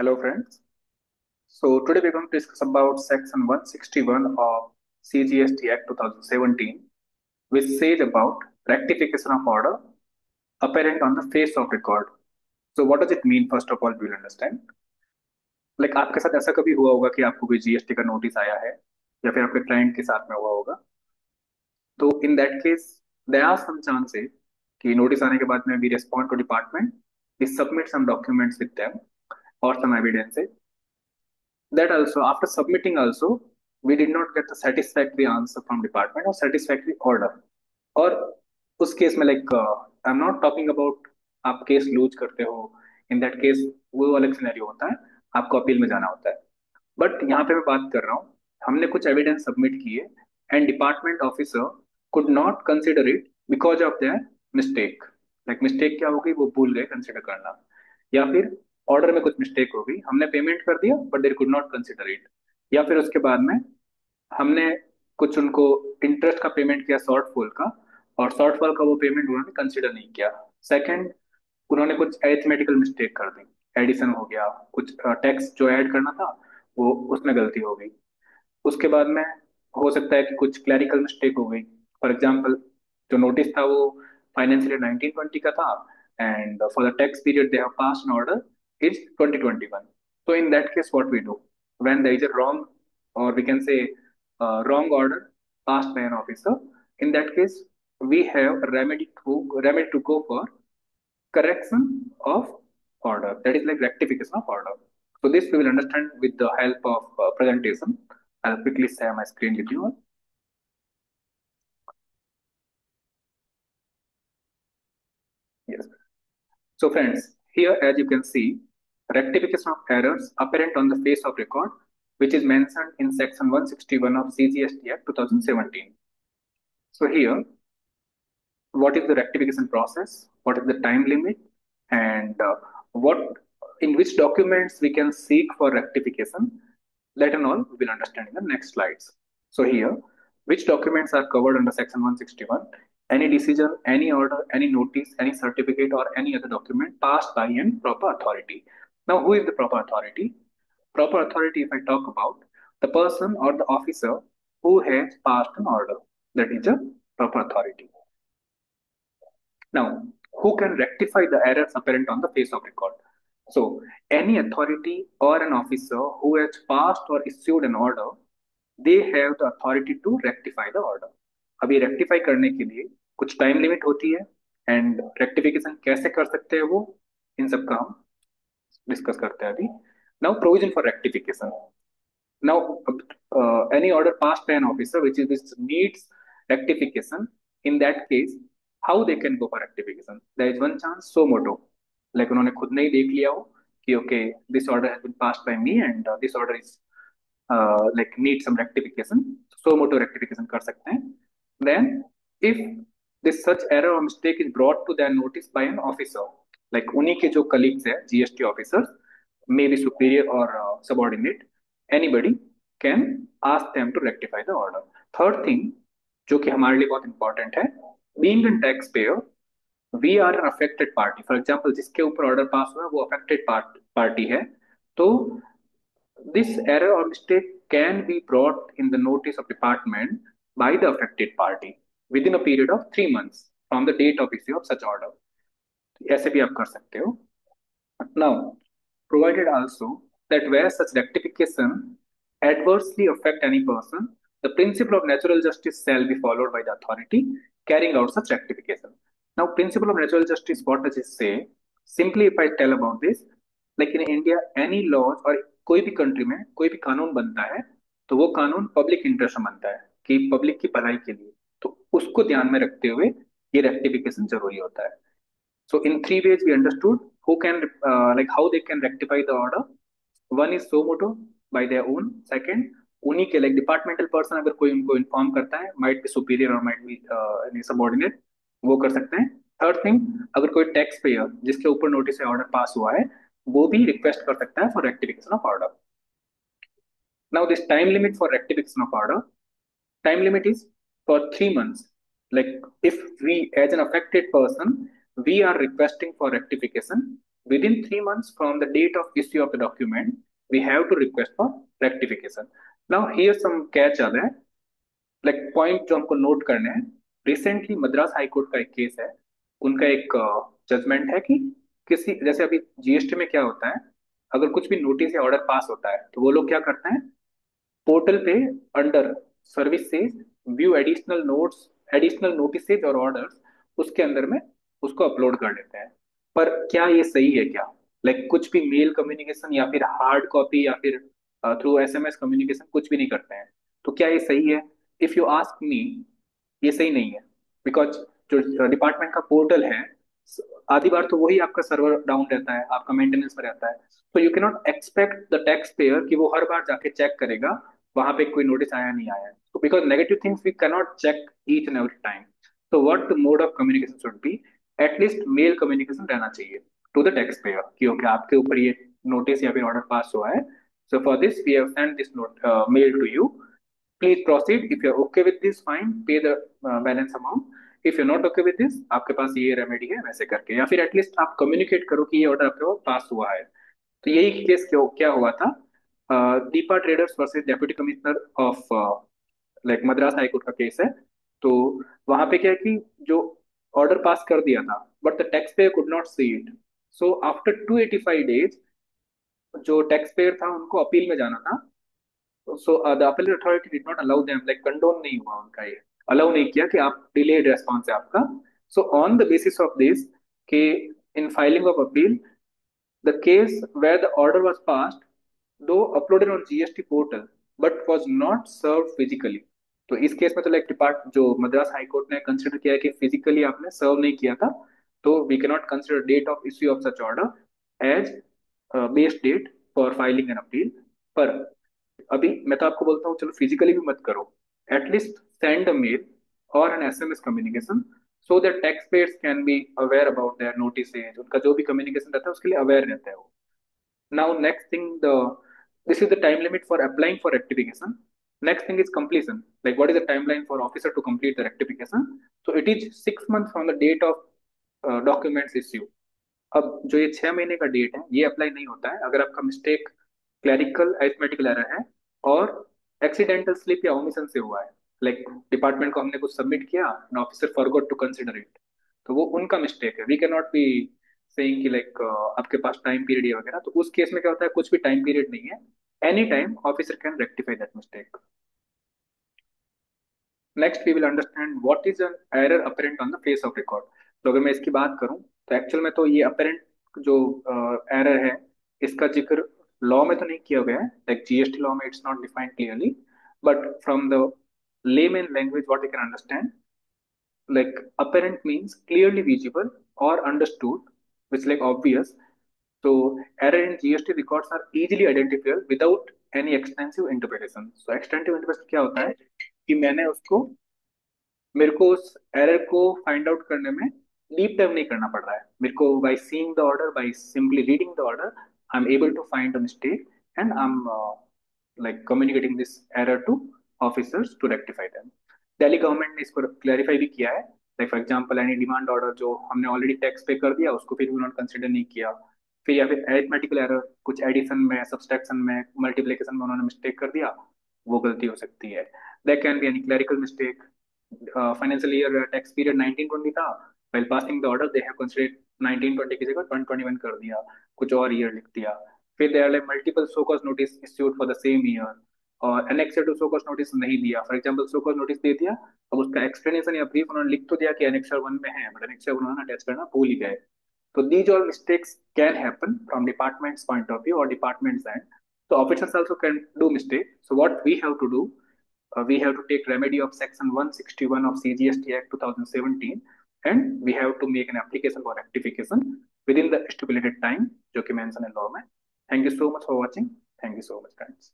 Hello friends. So today we're going to discuss about section 161 of CGST Act 2017, which says about rectification of order apparent on the face of record. So what does it mean? First of all, we'll understand. Like आपके साथ ऐसा कभी हुआ होगा कि आपको कोई GST का नोटिस आया है या फिर आपके क्लाइंट के साथ में हुआ होगा. तो in that case there are some chances कि नोटिस आने के बाद में we respond to department, we submit some documents with them और some evidences. That also, after submitting also, we did not get the satisfactory answer from department or satisfactory order. और उस case में like I am not talking about आप case loose करते हो. इन that case वो अलग scenario होता है, आपको अपील में जाना होता है. बट यहाँ पे मैं बात कर रहा हूँ, हमने कुछ एविडेंस सबमिट किए and department officer could not consider it because of their mistake. Like mistake क्या होगी, वो भूल गए कंसिडर करना, या फिर ऑर्डर में कुछ मिस्टेक हो गई, हमने पेमेंट कर दिया but there could not consider it. या फिर उसके बाद में हमने कुछ उनको इंटरेस्ट का पेमेंट किया शॉर्टफॉल का, और शॉर्टफॉल का वो पेमेंट उन्होंने कंसिडर नहीं किया. सेकंड, उन्होंने कुछ अरिथमेटिकल मिस्टेक कर दी, एडिशन हो गया, कुछ टैक्स जो ऐड करना था वो उसमें गलती हो गई. उसके बाद में हो सकता है कि कुछ क्लैरिकल मिस्टेक हो गई. फॉर एग्जाम्पल, जो नोटिस था वो फाइनेंशियल 1920 का था and for the tax period they have passed an order is 2021. So in that case, what we do when there is a wrong, or we can say wrong order passed by an officer, in that case we have remedy to go for correction of order. That is like rectification of order. So this we will understand with the help of presentation. I'll quickly share my screen with you. Yes. So friends, here as you can see, rectification of errors apparent on the face of record, which is mentioned in section 161 of CGST Act 2017. So here, what is the rectification process? What is the time limit? And what in which documents we can seek for rectification? That and all we will understand in the next slides. So here, which documents are covered under section 161? Any decision, any order, any notice, any certificate, or any other document passed by an proper authority. Now, who is the proper authority? Proper authority, if I talk about, the person or the officer who has passed an order, that is a proper authority. Now, who can rectify the errors apparent on the face of record? So, any authority or an officer who has passed or issued an order, they have the authority to rectify the order. अभी rectify करने के लिए कुछ time limit होती है and rectification कैसे कर सकते हैं वो, इन सब का हम डिस्कस करते हैं अभी. Now provision for rectification. Now, any order passed by an officer which needs rectification, in that case, how they can go for rectification? There is one chance, so moto. Like उन्होंने खुद नहीं देख लिया हो कि okay, this order has been passed by me and this order is like need some rectification. So moto rectification कर सकते हैं. Then, if this such error or mistake is brought to their notice by an officer, like उन्हीं के जो colleagues हैं, GST officers, maybe superior or subordinate, anybody can ask them to rectify the order. Third thing, जो कि हमारे लिए बहुत important है, being a taxpayer, we are an affected party. For example, जिसके ऊपर ऑर्डर पास हुआ है वो affected party है, तो this error or mistake can be brought in the notice of department by the affected party within a period of 3 months from the date of issue of such order. ऐसे भी आप कर सकते हो. Now, provided also that where such rectification adversely affect any person, the principle of natural justice shall be followed by the authority carrying out such rectification. Now, principle of natural justice, what does it say? Simply, if I tell about this, like in India, any laws और कोई भी country में कोई भी कानून बनता है तो वो कानून पब्लिक इंटरेस्ट में बनता है कि पब्लिक की भलाई के लिए, तो उसको ध्यान में रखते हुए ये रेक्टिफिकेशन जरूरी होता है. So in three ways we understood who can like how they can rectify the order. One is so moto by their own. Second, उन्हीं के like departmental person अगर कोई उनको inform करता है, might be superior or might be any subordinate, वो कर सकते हैं. थर्ड थिंग, अगर कोई टैक्स पेयर जिसके ऊपर नोटिस है ऑर्डर पास हुआ है वो भी रिक्वेस्ट कर सकता है for rectification of order. Now this time limit for rectification of order, time limit is for 3 months. Like if we, as an affected person, we are requesting for rectification within 3 months from the date of issue of the document, we have to request for rectification. Now here some catch are there, like point जो हमको note करने हैं. Recently Madras high court का एक case है. उनका एक judgement है कि किसी, जैसे अभी जीएसटी में क्या होता है, अगर कुछ भी नोटिस या ऑर्डर पास होता है तो वो लोग क्या करते हैं, पोर्टल पे under services view additional notes, additional notices और ऑर्डर्स, उसके अंदर में उसको अपलोड कर देते हैं. पर क्या ये सही है क्या? लाइक कुछ भी मेल कम्युनिकेशन या फिर हार्ड कॉपी या फिर थ्रू एसएमएस कम्युनिकेशन कुछ भी नहीं करते हैं, तो क्या ये सही है? इफ यू आस्क मी, ये सही नहीं है. बिकॉज जो डिपार्टमेंट का पोर्टल है, आधी बार तो वही आपका सर्वर डाउन रहता है, आपका मेंटेनेंस में रहता है. तो you can not expect the tax payer कि वो हर बार जाके चेक करेगा वहां पे कोई नोटिस आया नहीं आया. तो because negative things we can not check each and every time. तो what the mode of communication should be, at least mail communication रहना चाहिए टू द टैक्स पेयर कि ओके आपके ऊपर ये नोटिस या फिर ऑर्डर पास हुआ है. So for this we have send this note mail to you, please proceed, if you are okay with this fine pay the balance amount, if you not okay with this आपके पास ये remedy है, वैसे करके. या फिर at least आप communicate करो कि ये ऑर्डर आपके पास पास हुआ है. तो यही केस क्या क्या हुआ था, Deepa traders versus deputy commissioner of like Madras high court का केस है. तो वहां पे क्या है कि जो ऑर्डर पास कर दिया था but the tax pair could not see it. So after 285 days जो टैक्स पेयर था उनको अपील में जाना था. So the appeal authority did not allow them, like condone नहीं हुआ उनका, ये अलाउ नहीं किया कि आप डिलेड रेस्पॉन्स है आपका. So on the basis of this के in filing of appeal, the case where the order was passed, though uploaded on GST portal, but was not served physically. तो इस केस में तो लाइक डिपार्ट जो Madras high court ने consider किया है कि फिजिकली आपने सर्व नहीं किया था, तो we can not consider date of issue of such order as base date for filing an appeal. पर अभी मैं तो आपको बोलता हूँ चलो फिजिकली भी मत करो, एटलीस्ट सेंड अ मेल और an SMS communication so that taxpayers can be aware about their notices, उनका जो भी कम्युनिकेशन रहता है उसके लिए अवेयर रहता है वो. Now, next thing, this is the time limit for applying for rectification. Next thing is completion. Like, what is the timeline for officer to complete the rectification? So it is 6 months from the date of documents issue. अब जो ये 6 महीने का date है ये apply नहीं होता है अगर आपका मिस्टेक क्लैरिकल अरिथमेटिकल एरर है और एक्सीडेंटल स्लिप या ओमिशन से हुआ है. लाइक डिपार्टमेंट को हमने कुछ सबमिट किया and officer forgot to consider it, तो वो उनका मिस्टेक है. We can not be saying कि लाइक आपके पास टाइम पीरियड है वगैरह. तो उस केस में क्या होता है, कुछ भी टाइम पीरियड नहीं है, any time officer can rectify that mistake. Next we will understand what is an error apparent on the face of record. तो अगर मैं इसकी बात करूं तो एक्चुअल में तो ये अपरेंट जो एरर है इसका जिक्र लॉ में तो नहीं किया गया है, लाइक जीएसटी लॉ में it's not defined clearly. But from the layman language what we can understand, like apparent means clearly visible or understood, which like obvious. So error in GST records are easily identifiable without any extensive interpretation. So extensive interpretation क्या होता है कि मैंने उसको, मेरे को उस error को फाइंड आउट करने में डीप डाइव नहीं करना पड़ रहा है. मेरे को by seeing the order, by simply reading the order, I am able to find the mistake and I am like communicating this error to officers to rectify them. Delhi government ने इसको clarify भी किया है. Like for example any demand order जो हमने already tax पे कर दिया उसको फिर भी उन्होंने कंसिडर नहीं किया. फिर या फिर अरिथमेटिकल एरर, कुछ एडिशन में, सब्सट्रैक्शन में, मल्टीप्लिकेशन में उन्होंने मिस्टेक कर दिया, वो गलती हो सकती है. There can be any clerical mistake. Financial year tax period 1920 था, while passing the order they have considered 1920 की जगह 2021 कर दिया, कुछ और ईयर लिख दिया. फिर there are like multiple so cause notice issued for the same year, और annexure to so cause notice नहीं दिया. For example so cause notice दे दिया, अब उसका एक्सप्लेनेशन या ब्रीफ उन्होंने लिख तो दिया कि annexure 1 में है, बट annexure उन्होंने अटैच करना भूल ही गए. So these all mistakes can happen from department's point of view or department's end. So officers also can do mistake. So what we have to do, we have to take remedy of section 161 of CGST Act 2017, and we have to make an application for rectification within the stipulated time जो कि mention है law में. Thank you so much for watching. Thank you so much, friends.